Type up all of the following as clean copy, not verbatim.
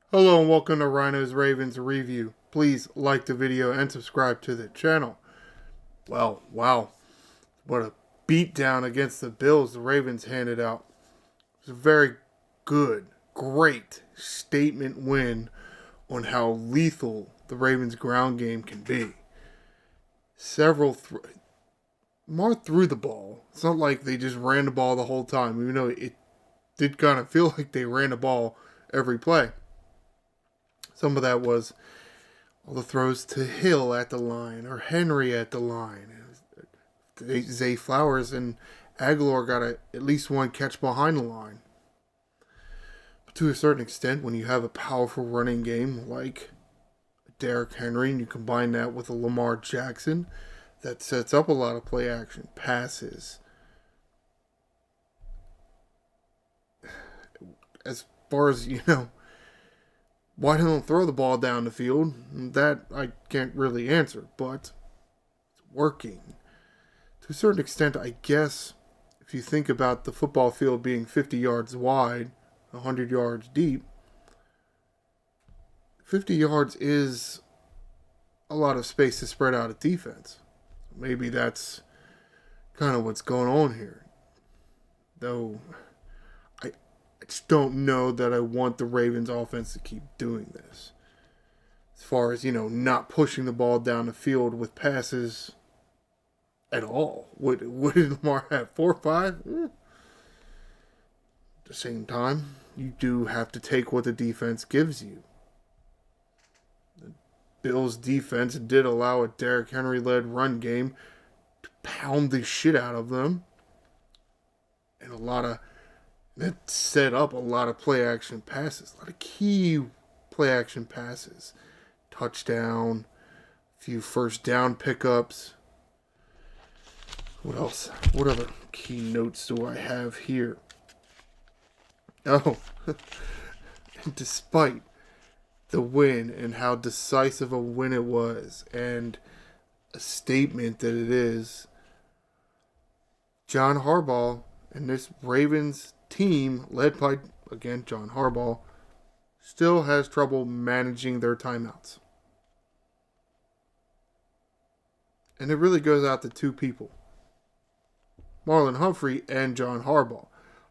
Hello and welcome to Ryno's Ravens review. Please like the video and subscribe to the channel. Well, wow, what a beatdown against the Bills the Ravens handed out. It was a very good, great statement win on how lethal the Ravens ground game can be. Mar threw the ball. It's not like they just ran the ball the whole time, even though it did kind of feel like they ran the ball every play. Some of that was all the throws to Hill at the line or Henry at the line. Zay Flowers and Aguilar got at least one catch behind the line. But to a certain extent, when you have a powerful running game like Derrick Henry and you combine that with a Lamar Jackson, that sets up a lot of play action passes. As far as, why don't throw the ball down the field? That I can't really answer, but it's working. To a certain extent, I guess, if you think about the football field being 50 yards wide, 100 yards deep, 50 yards is a lot of space to spread out a defense. Maybe that's kind of what's going on here. Though, I just don't know that I want the Ravens offense to keep doing this. As far as, not pushing the ball down the field with passes at all. What did Lamar have? 4 or 5? At the same time, you do have to take what the defense gives you. The Bills' defense did allow a Derrick Henry-led run game to pound the shit out of them. And that set up a lot of play action passes. A lot of key play action passes. Touchdown, a few first down pickups. What else? What other key notes do I have here? Oh, despite the win and how decisive a win it was and a statement that it is, John Harbaugh and this Ravens team, led by, again, John Harbaugh, still has trouble managing their timeouts. And it really goes out to two people, Marlon Humphrey and John Harbaugh.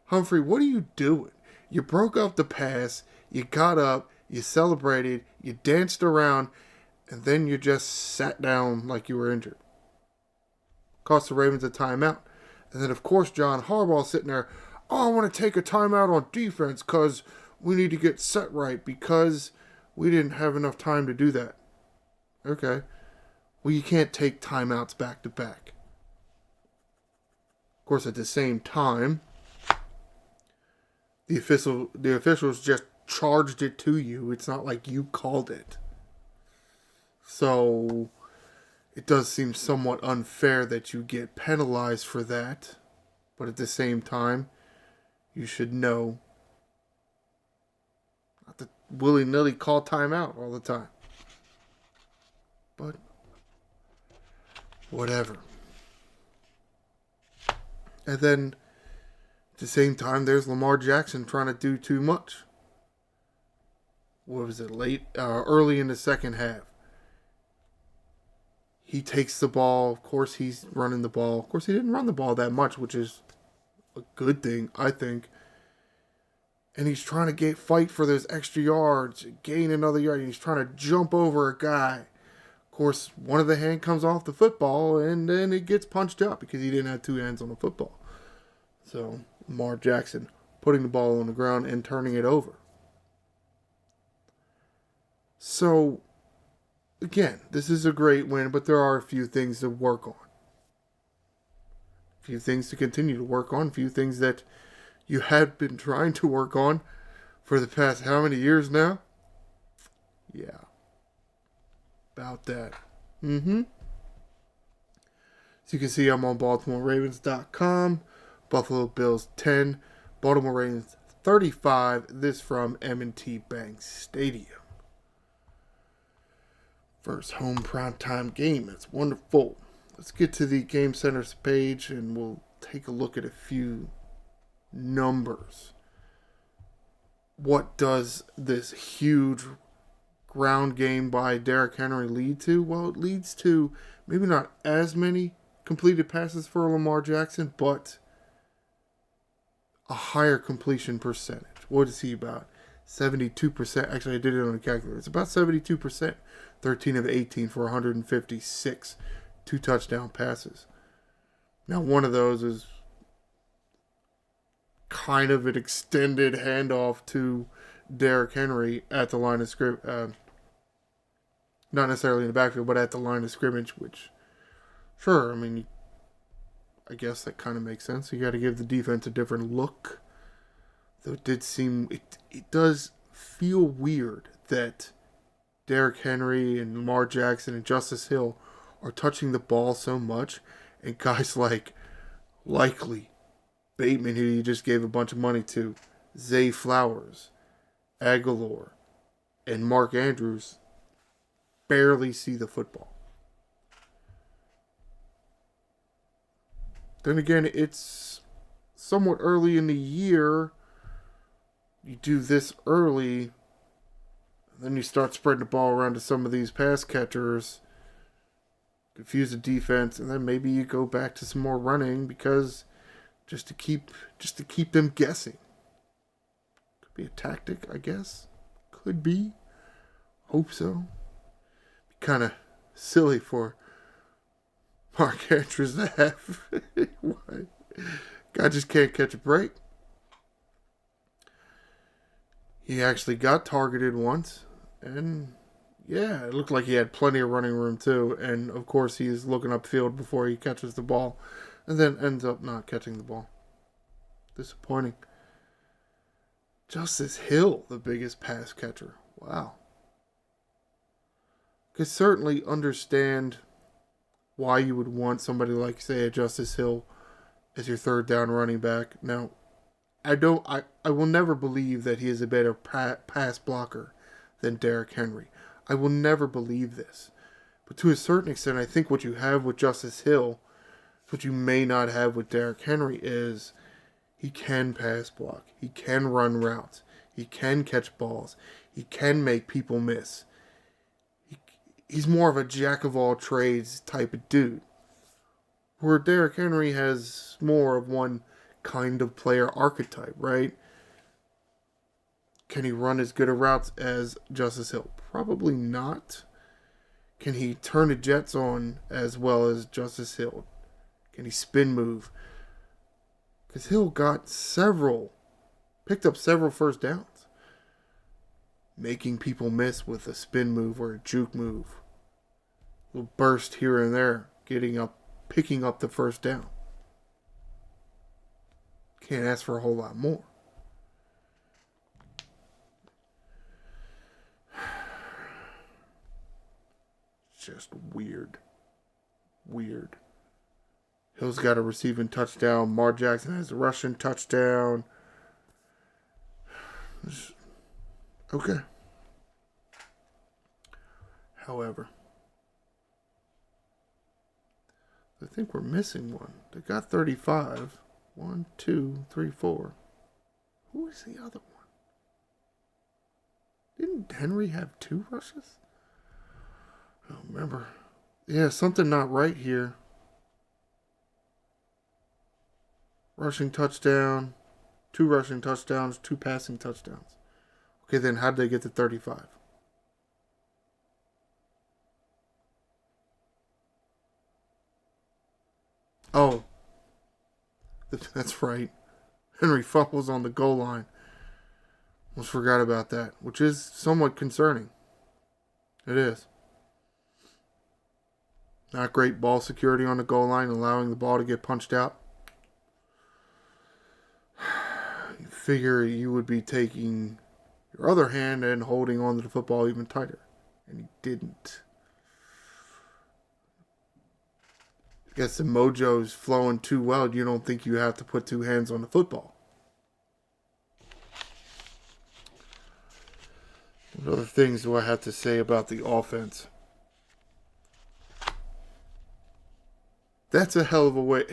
Humphrey, what are you doing? You broke up the pass, you got up, you celebrated, you danced around, and then you just sat down like you were injured. Cost the Ravens a timeout. And then, of course, John Harbaugh sitting there, I want to take a timeout on defense because we need to get set right because we didn't have enough time to do that. Okay. Well, you can't take timeouts back to back. Of course, at the same time, the officials just charged it to you. It's not like you called it. So it does seem somewhat unfair that you get penalized for that. But at the same time, you should know not to willy-nilly call timeout all the time. But whatever. And then at the same time, there's Lamar Jackson trying to do too much. What was it? Early in the second half. He takes the ball. Of course, he's running the ball. Of course, he didn't run the ball that much, which is a good thing, I think. And he's trying to fight for those extra yards, gain another yard. And he's trying to jump over a guy. Of course, one of the hand comes off the football, and then it gets punched up because he didn't have two hands on the football. So, Lamar Jackson putting the ball on the ground and turning it over. So, again, this is a great win, but there are a few things to work on. A few things to continue to work on. A few things that you had been trying to work on for the past how many years now? Yeah. About that. So you can see I'm on BaltimoreRavens.com. Buffalo Bills 10. Baltimore Ravens 35. This from M&T Bank Stadium. First home primetime game. That's wonderful. Let's get to the Game Centers page and we'll take a look at a few numbers. what does this huge ground game by Derrick Henry lead to? Well, it leads to maybe not as many completed passes for Lamar Jackson, but a higher completion percentage. What is he about? 72%. Actually, I did it on a calculator. It's about 72%. 13 of 18 for 156 two-touchdown passes. Now, one of those is kind of an extended handoff to Derrick Henry at the line of scrimmage. Not necessarily in the backfield, but at the line of scrimmage, which, sure, I mean, I guess that kind of makes sense. You got to give the defense a different look. Though it did seem, it does feel weird that Derrick Henry and Lamar Jackson and Justice Hill are touching the ball so much, and guys like Likely, Bateman, who you just gave a bunch of money to, Zay Flowers, Aguilar, and Mark Andrews barely see the football. Then again, it's somewhat early in the year. You do this early, then you start spreading the ball around to some of these pass catchers, confuse the defense, and then maybe you go back to some more running because just to keep them guessing. Could be a tactic, I guess. Could be. Hope so. Be kind of silly for Mark Andrews to have. Guy just can't catch a break. He actually got targeted once, and yeah, it looked like he had plenty of running room too. And of course, he's looking upfield before he catches the ball, and then ends up not catching the ball. Disappointing. Justice Hill, the biggest pass catcher. Wow. Could certainly understand why you would want somebody like, say, a Justice Hill as your third down running back. Now, I will never believe that he is a better pass blocker than Derrick Henry. I will never believe this. But to a certain extent, I think what you have with Justice Hill, what you may not have with Derrick Henry, is he can pass block. He can run routes. He can catch balls. He can make people miss. He's more of a jack-of-all-trades type of dude. Where Derrick Henry has more of one kind of player archetype, right? Can he run as good a routes as Justice Hill? Probably not. Can he turn the jets on as well as Justice Hill? Can he spin move? Because Hill picked up several first downs, making people miss with a spin move or a juke move. A little burst here and there, picking up the first down. Can't ask for a whole lot more. It's just weird. Hill's got a receiving touchdown. Mar Jackson has a rushing touchdown. Okay. However, I think we're missing one. They got 35. 1, 2, 3, 4. Who is the other one? Didn't Henry have 2 rushes? I don't remember. Yeah, something not right here. Rushing touchdown. 2 rushing touchdowns. 2 passing touchdowns. Okay, then how did they get to 35? Oh. That's right. Henry fumbles on the goal line. Almost forgot about that, which is somewhat concerning. It is. Not great ball security on the goal line, allowing the ball to get punched out. You figure you would be taking your other hand and holding onto the football even tighter. And he didn't. I guess the mojo's flowing too well. You don't think you have to put 2 hands on the football. What other things do I have to say about the offense? That's a hell of a way.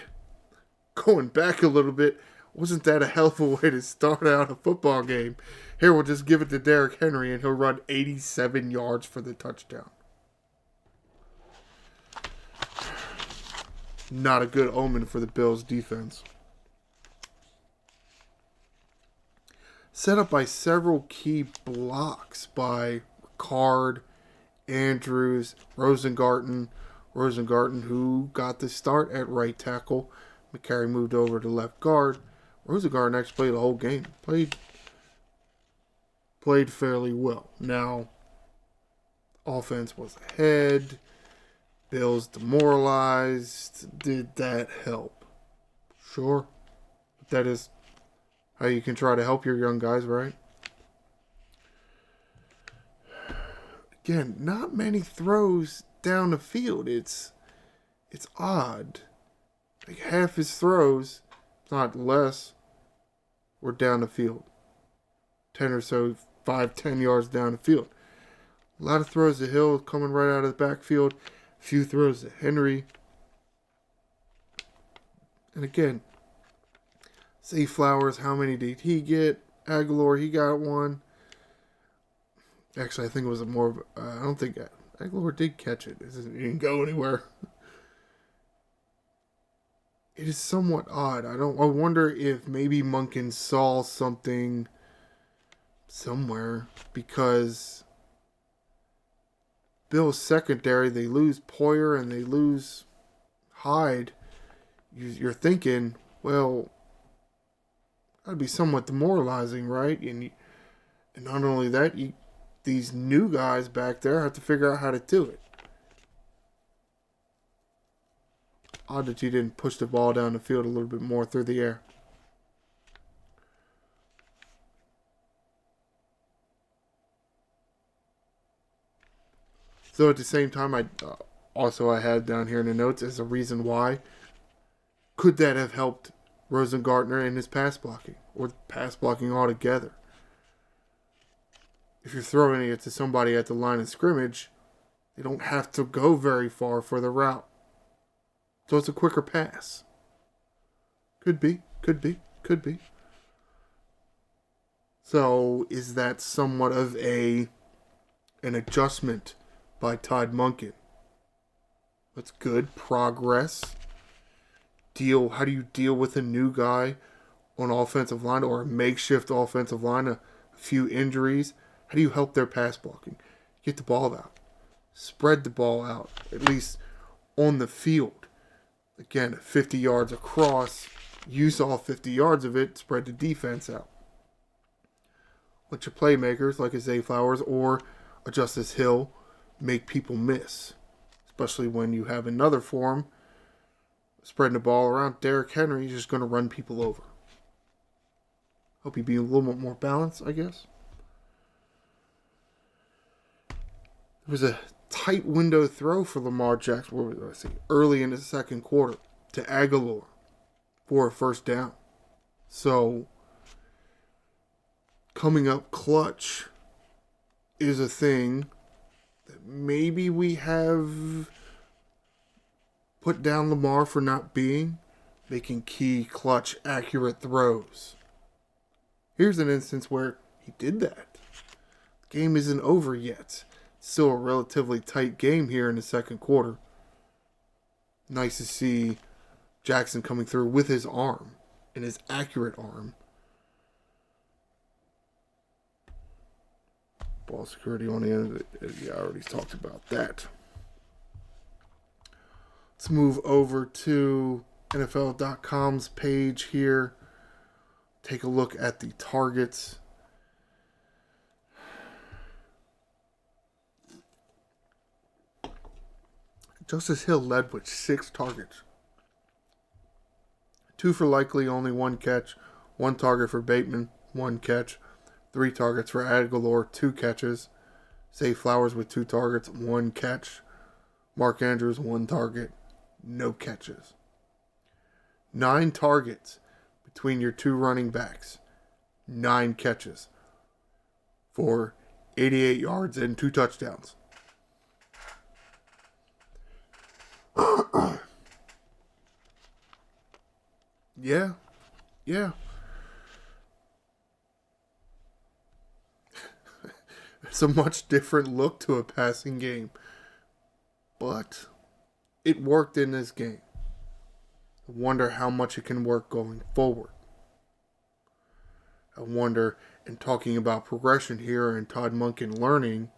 Going back a little bit, Wasn't that a hell of a way to start out a football game? Here, we'll just give it to Derrick Henry and he'll run 87 yards for the touchdown. Not a good omen for the Bills defense. Set up by several key blocks by Ricard, Andrews, Rosengarten, who got the start at right tackle. McCary moved over to left guard. Rosengarten actually played the whole game. Played fairly well. Now, offense was ahead. Bills demoralized. Did that help? Sure. But that is how you can try to help your young guys, right? Again, not many throws down the field. It's odd. Like half his throws, not less, were down the field. 10 or so, 5-10 yards down the field. A lot of throws to Hill coming right out of the backfield. A few throws to Henry. And again, Zay Flowers, how many did he get? Aguilar, he got one. Actually, I think it was more of I don't think Aguilar did catch it. It didn't go anywhere. It is somewhat odd. I wonder if maybe Monken saw something somewhere, because Bill's secondary, they lose Poyer and they lose Hyde. You're thinking, well, that'd be somewhat demoralizing, right? And not only that, these new guys back there have to figure out how to do it. Odd that you didn't push the ball down the field a little bit more through the air. So at the same time, I had down here in the notes as a reason why. Could that have helped Rosengartner in his pass blocking, or pass blocking altogether? If you're throwing it to somebody at the line of scrimmage, they don't have to go very far for the route. So it's a quicker pass. Could be. So is that somewhat of an adjustment by Todd Monken? That's good progress. How do you deal with a new guy on offensive line, or a makeshift offensive line, a few injuries? How do you help their pass blocking? Get the ball out. Spread the ball out, at least on the field. Again, 50 yards across, use all 50 yards of it, spread the defense out. Let your playmakers, like a Zay Flowers or a Justice Hill, make people miss. Especially when you have another form spreading the ball around. Derrick Henry is just going to run people over. Hope you be a little bit more balanced, I guess. There was a tight window throw for Lamar Jackson, early in the second quarter to Aguilar for a first down. So, coming up clutch is a thing that maybe we have put down Lamar for not being, making key, clutch, accurate throws. Here's an instance where he did that. The game isn't over yet. Still a relatively tight game here in the second quarter. Nice to see Jackson coming through with his arm, and his accurate arm. Ball security on the end of it. Yeah, I already talked about that. Let's move over to NFL.com's page here. Take a look at the targets. Justice Hill led with 6 targets. 2 for Likely, only 1 catch. 1 target for Bateman, 1 catch. 3 targets for Aguilar, 2 catches. Zay Flowers with 2 targets, 1 catch. Mark Andrews, 1 target, no catches. 9 targets between your 2 running backs. 9 catches for 88 yards and 2 touchdowns. Yeah. It's a much different look to a passing game. But it worked in this game. I wonder how much it can work going forward. I wonder, in talking about progression here and Todd Monken learning,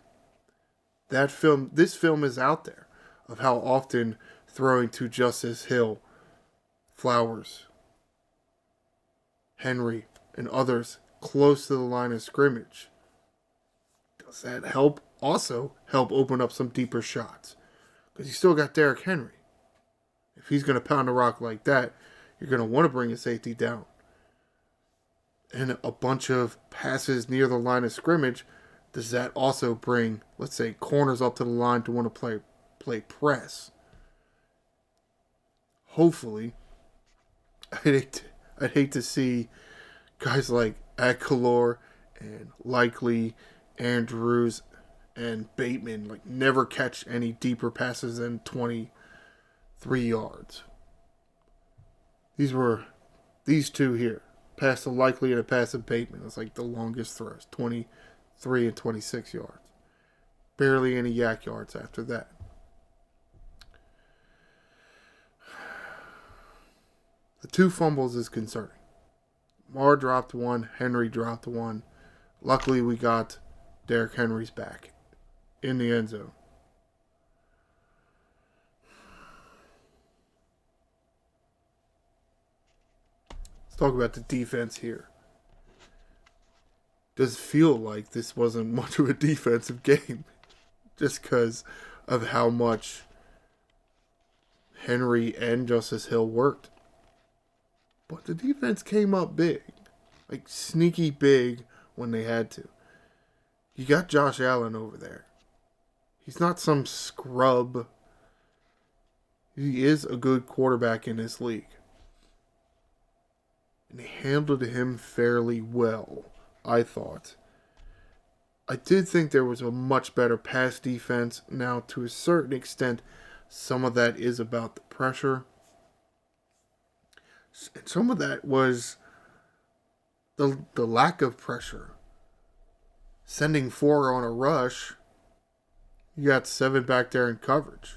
this film is out there of how often throwing to Justice Hill, Flowers, Henry, and others close to the line of scrimmage. Does that help? Also help open up some deeper shots. Because you still got Derrick Henry. If he's going to pound a rock like that, you're going to want to bring a safety down. And a bunch of passes near the line of scrimmage, does that also bring, let's say, corners up to the line to want to play press? Hopefully, I'd hate to see guys like Aguilar and Likely, Andrews, and Bateman never catch any deeper passes than 23 yards. These two here. Pass to Likely and a pass to Bateman. It's the longest throws. 23 and 26 yards. Barely any yak yards after that. The 2 fumbles is concerning. Marr dropped one. Henry dropped one. Luckily, we got Derrick Henry's back in the end zone. Let's talk about the defense here. Does feel like this wasn't much of a defensive game just because of how much Henry and Justice Hill worked. But the defense came up big. Sneaky big when they had to. You got Josh Allen over there. He's not some scrub. He is a good quarterback in this league. And they handled him fairly well, I thought. I did think there was a much better pass defense. Now, to a certain extent, some of that is about the pressure. And some of that was the lack of pressure. Sending 4 on a rush, you got 7 back there in coverage.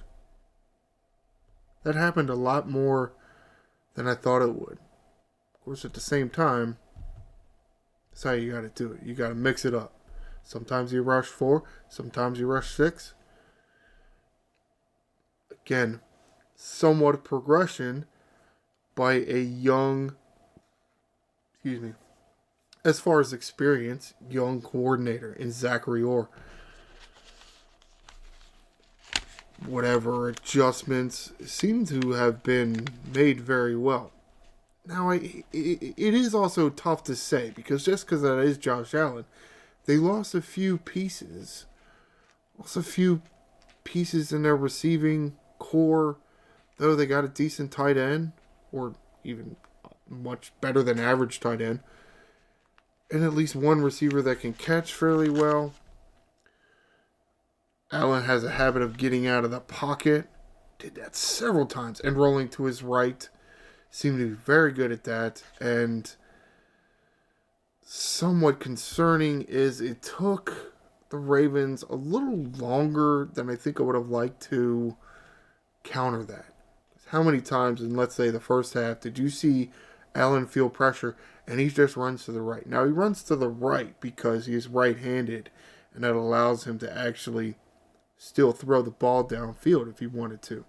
That happened a lot more than I thought it would. Of course, at the same time, that's how you got to do it. You got to mix it up. Sometimes you rush 4, sometimes you rush 6. Again, somewhat of progression by a young, as far as experience, young coordinator in Zachary Orr. Whatever adjustments seem to have been made very well. Now, it is also tough to say, because just because that is Josh Allen, they lost a few pieces. In their receiving core, though they got a decent tight end, or even much better than average tight end, and at least one receiver that can catch fairly well. Allen has a habit of getting out of the pocket. Did that several times. And rolling to his right. Seemed to be very good at that. And somewhat concerning is it took the Ravens a little longer than I think I would have liked to counter that. How many times in, let's say, the first half did you see Allen feel pressure and he just runs to the right? Now, he runs to the right because he is right-handed, and that allows him to actually still throw the ball downfield if he wanted to.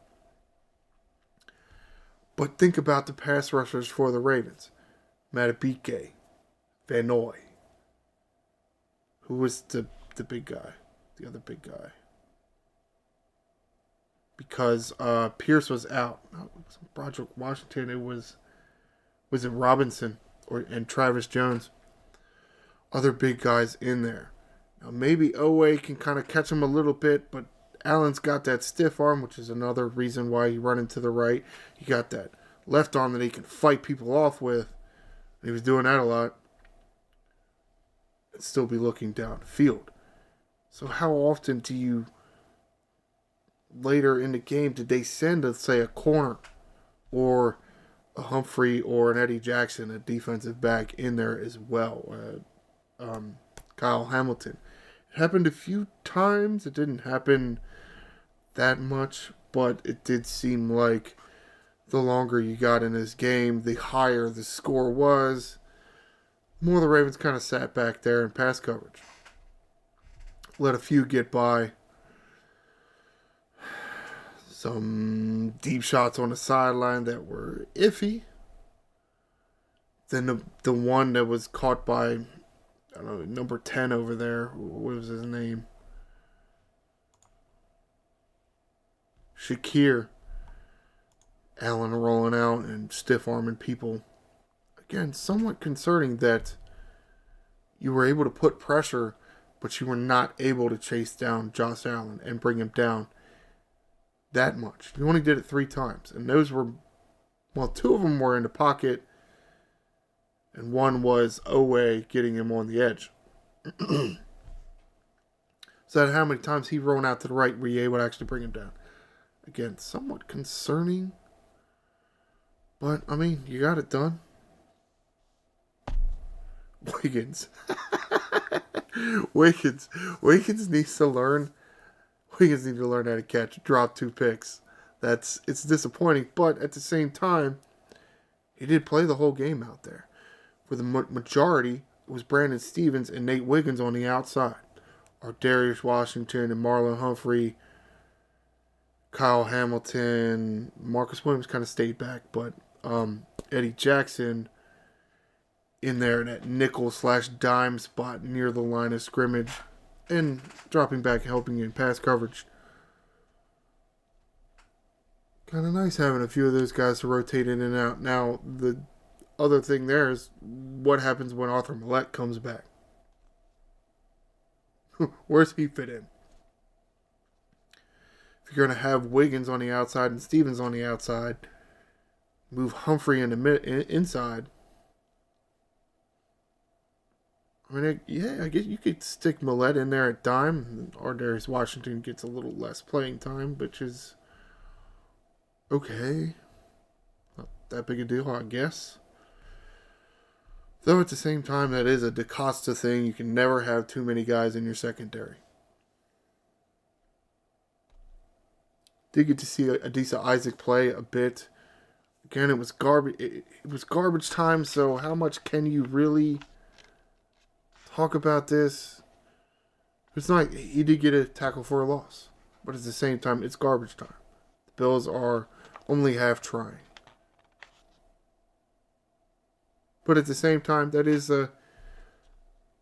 But think about the pass rushers for the Ravens. Matabike, Van Noy. Who was the big guy? The other big guy. Because Pierce was out. No, it wasn't Broderick Washington. It was it Robinson and Travis Jones. Other big guys in there. Now maybe Owe can kind of catch him a little bit, but Allen's got that stiff arm, which is another reason why he running to the right. He got that left arm that he can fight people off with. He was doing that a lot. And still be looking downfield. So how often do you, later in the game, did they send, let's say, a corner or a Humphrey or an Eddie Jackson, a defensive back, in there as well? Kyle Hamilton. Happened a few times. It didn't happen that much, but it did seem like the longer you got in this game, the higher the score was. More the Ravens kind of sat back there in pass coverage. Let a few get by. Some deep shots on the sideline that were iffy. Then the one that was caught by, I don't know, number 10 over there. What was his name? Shakir. Allen rolling out and stiff arming people. Again, somewhat concerning that you were able to put pressure, but you were not able to chase down Josh Allen and bring him down that much. You only did it 3 times. And those were, well, 2 of them were in the pocket, and one was Owe getting him on the edge. So that's how many times he rolled out to the right were you able to actually bring him down. Again, somewhat concerning. But, I mean, you got it done. Wiggins. Wiggins needs to learn. Wiggins needs to learn how to catch. Drop 2 picks. It's disappointing. But, at the same time, he did play the whole game out there. For the majority, it was Brandon Stevens and Nate Wiggins on the outside. Or Darius Washington and Marlon Humphrey, Kyle Hamilton, Marcus Williams kind of stayed back, but Eddie Jackson in there in that nickel/dime spot near the line of scrimmage and dropping back, helping in pass coverage. Kind of nice having a few of those guys to rotate in and out. Now, the other thing there is what happens when Arthur Millette comes back. Where's he fit in? If you're going to have Wiggins on the outside and Stevens on the outside, move Humphrey in the inside. I mean, I guess you could stick Millette in there at dime, or Darius Washington gets a little less playing time, which is okay. Not that big a deal, I guess. Though at the same time, that is a DaCosta thing. You can never have too many guys in your secondary. Did get to see Adisa Isaac play a bit. Again, it was garbage. It was garbage time. So how much can you really talk about this? It's not. He did get a tackle for a loss, but at the same time, it's garbage time. The Bills are only half trying. But at the same time, that is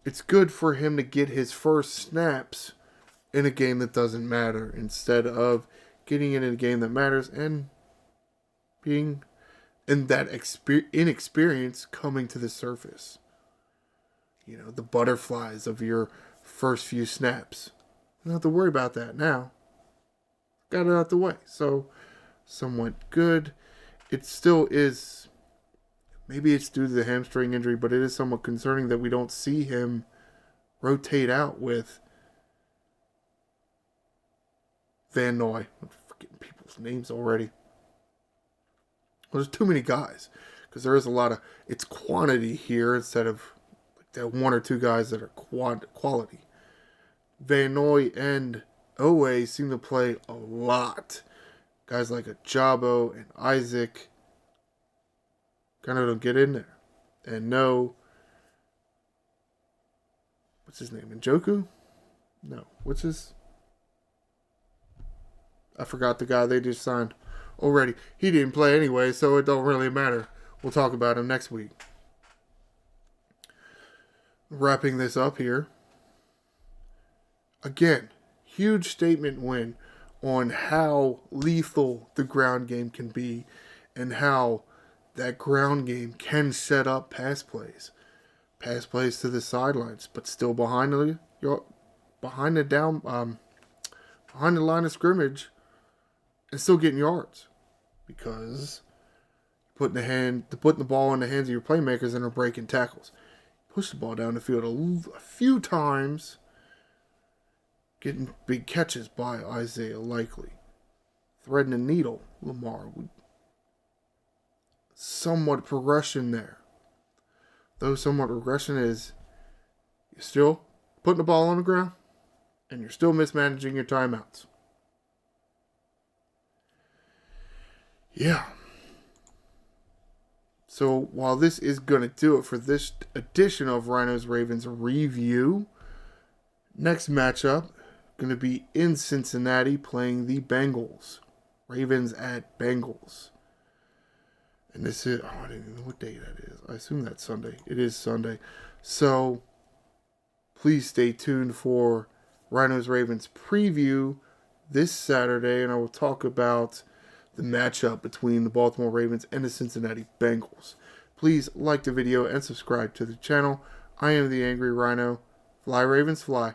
it's good for him to get his first snaps in a game that doesn't matter instead of getting in a game that matters and being in that inexperience coming to the surface. You know, the butterflies of your first few snaps. You don't have to worry about that now. Got it out the way. So, somewhat good. It still is, maybe it's due to the hamstring injury, but it is somewhat concerning that we don't see him rotate out with Van Noy. I'm forgetting people's names already. Well, there's too many guys. Because there is a lot of, it's quantity here instead of like that 1 or 2 guys that are quality. Van Noy and Owe seem to play a lot. Guys like Ajabo and Isaac kind of don't get in there. And no, what's his name? Njoku? No. What's his? I forgot the guy they just signed already. He didn't play anyway, so it don't really matter. We'll talk about him next week. Wrapping this up here. Again, huge statement win on how lethal the ground game can be and how that ground game can set up pass plays. Pass plays to the sidelines, but still behind the line of scrimmage and still getting yards. Because putting the ball in the hands of your playmakers and are breaking tackles. Push the ball down the field a few times. Getting big catches by Isaiah Likely. Threading the needle, Lamar. Somewhat progression there. Though somewhat regression is you're still putting the ball on the ground. And you're still mismanaging your timeouts. Yeah. So while this is going to do it for this edition of Ryno's Ravens review, next matchup going to be in Cincinnati playing the Bengals. Ravens at Bengals. And this is, I don't even know what day that is. I assume that's Sunday. It is Sunday. So please stay tuned for Ryno's Ravens preview this Saturday, and I will talk about the matchup between the Baltimore Ravens and the Cincinnati Bengals. Please like the video and subscribe to the channel. I am the Angry Ryno. Fly Ravens fly.